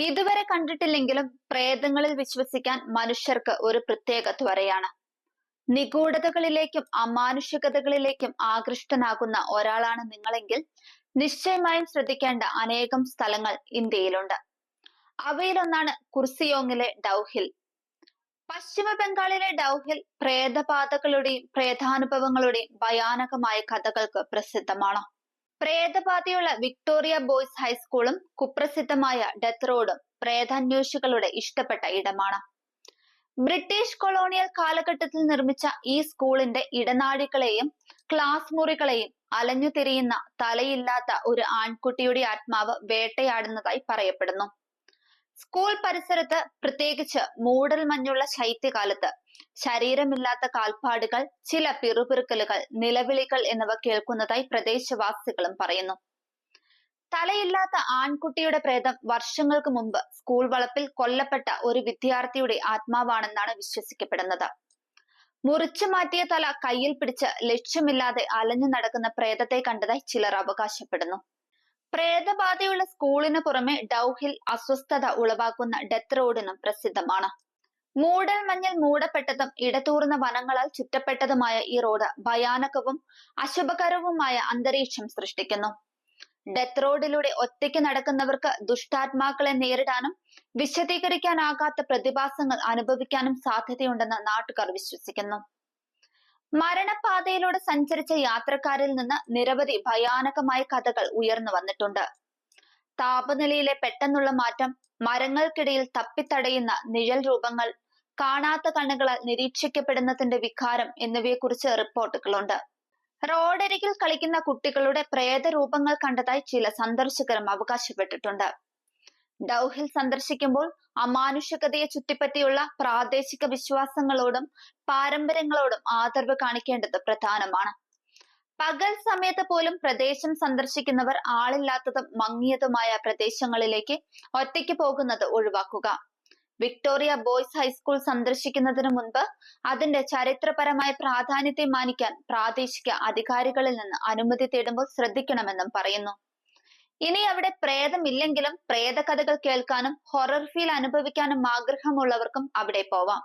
ഇതുവരെ കണ്ടിട്ടില്ലെങ്കിലും പ്രേതങ്ങളിൽ വിശ്വസിക്കാൻ മനുഷ്യർക്ക് ഒരു പ്രത്യേക ത്വരയാണ്. നിഗൂഢതകളിലേക്കും അമാനുഷികതകളിലേക്കും ആകൃഷ്ടനാകുന്ന ഒരാളാണ് നിങ്ങളെങ്കിൽ നിശ്ചയമായും ശ്രദ്ധിക്കേണ്ട അനേകം സ്ഥലങ്ങൾ ഇന്ത്യയിലുണ്ട്. അവയിലൊന്നാണ് കുർസിയോങ്ങിലെ ഡൗഹിൽ. പശ്ചിമ ബംഗാളിലെ ഡൗഹിൽ പ്രേതബാധകളുടെയും പ്രേതാനുഭവങ്ങളുടെയും ഭയാനകമായ കഥകൾക്ക് പ്രസിദ്ധമാണ്. പ്രേതബാധയുള്ള വിക്ടോറിയ ബോയ്സ് ഹൈസ്കൂളും കുപ്രസിദ്ധമായ ഡെത്ത് റോഡും പ്രേതാന്വേഷികളുടെ ഇഷ്ടപ്പെട്ട ഇടമാണ്. ബ്രിട്ടീഷ് കൊളോണിയൽ കാലഘട്ടത്തിൽ നിർമ്മിച്ച ഈ സ്കൂളിന്റെ ഇടനാഴികളെയും ക്ലാസ് മുറികളെയും അലഞ്ഞുതിരിയുന്ന തലയില്ലാത്ത ഒരു ആൺകുട്ടിയുടെ ആത്മാവ് വേട്ടയാടുന്നതായി പറയപ്പെടുന്നു. സ്കൂൾ പരിസരത്ത്, പ്രത്യേകിച്ച് മൂടൽ മഞ്ഞുള്ള ശൈത്യകാലത്ത്, ശരീരമില്ലാത്ത കാൽപ്പാടുകൾ, ചില പിറുപിറുക്കലുകൾ, നിലവിളികൾ എന്നിവ കേൾക്കുന്നതായി പ്രദേശവാസികളും പറയുന്നു. തലയില്ലാത്ത ആൺകുട്ടിയുടെ പ്രേതം വർഷങ്ങൾക്ക് മുമ്പ് സ്കൂൾ വളപ്പിൽ കൊല്ലപ്പെട്ട ഒരു വിദ്യാർത്ഥിയുടെ ആത്മാവാണെന്നാണ് വിശ്വസിക്കപ്പെടുന്നത്. മുറിച്ചു മാറ്റിയ തല കയ്യിൽ പിടിച്ച് ലക്ഷ്യമില്ലാതെ അലഞ്ഞു നടക്കുന്ന പ്രേതത്തെ കണ്ടതായി ചിലർ അവകാശപ്പെടുന്നു. പ്രേതബാധയുള്ള സ്കൂളിന് പുറമെ ഡൗഹിൽ അസ്വസ്ഥത ഉളവാക്കുന്ന ഡെത്ത് റോഡിനും പ്രസിദ്ധമാണ്. മൂടൽ മഞ്ഞിൽ മൂടപ്പെട്ടതും ഇടതൂർന്ന വനങ്ങളാൽ ചുറ്റപ്പെട്ടതുമായ ഈ റോഡ് ഭയാനകവും അശുഭകരവുമായ അന്തരീക്ഷം സൃഷ്ടിക്കുന്നു. ഡെത്ത് റോഡിലൂടെ ഒറ്റയ്ക്ക് നടക്കുന്നവർക്ക് ദുഷ്ടാത്മാക്കളെ നേരിടാനും വിശദീകരിക്കാനാകാത്ത പ്രതിഭാസങ്ങൾ അനുഭവിക്കാനും സാധ്യതയുണ്ടെന്ന് നാട്ടുകാർ വിശ്വസിക്കുന്നു. മരണപാതയിലൂടെ സഞ്ചരിച്ച യാത്രക്കാരിൽ നിന്ന് നിരവധി ഭയാനകമായ കഥകൾ ഉയർന്നു വന്നിട്ടുണ്ട്. താപനിലയിലെ പെട്ടെന്നുള്ള മാറ്റം, മരങ്ങൾക്കിടയിൽ തപ്പിത്തടയുന്ന നിഴൽ രൂപങ്ങൾ, കാണാത്ത കണ്ണുകളാൽ നിരീക്ഷിക്കപ്പെടുന്നതിന്റെ വികാരം എന്നിവയെക്കുറിച്ച് റിപ്പോർട്ടുകളുണ്ട്. റോഡരികിൽ കളിക്കുന്ന കുട്ടികളുടെ പ്രേതരൂപങ്ങൾ കണ്ടതായി ചില സന്ദർശകരും അവകാശപ്പെട്ടിട്ടുണ്ട്. ഡൗഹിൽ സന്ദർശിക്കുമ്പോൾ അമാനുഷികതയെ ചുറ്റിപ്പറ്റിയുള്ള പ്രാദേശിക വിശ്വാസങ്ങളോടും പാരമ്പര്യങ്ങളോടും ആദരവ് കാണിക്കേണ്ടത് പ്രധാനമാണ്. പകൽ സമയത്ത് പോലും പ്രദേശം സന്ദർശിക്കുന്നവർ ആളില്ലാത്തതും മങ്ങിയതുമായ പ്രദേശങ്ങളിലേക്ക് ഒറ്റയ്ക്ക് പോകുന്നത് ഒഴിവാക്കുക. വിക്ടോറിയ ബോയ്സ് ഹൈസ്കൂൾ സന്ദർശിക്കുന്നതിന് മുൻപ് അതിന്റെ ചരിത്രപരമായ പ്രാധാന്യത്തെ മാനിക്കാൻ പ്രാദേശിക അധികാരികളിൽ നിന്ന് അനുമതി തേടുമ്പോൾ ശ്രദ്ധിക്കണമെന്നും പറയുന്നു. ഇനി അവിടെ പ്രേതമില്ലെങ്കിലും പ്രേതകഥകൾ കേൾക്കാനും ഹൊറർ ഫീൽ അനുഭവിക്കാനും ആഗ്രഹമുള്ളവർക്കും അവിടെ പോവാം.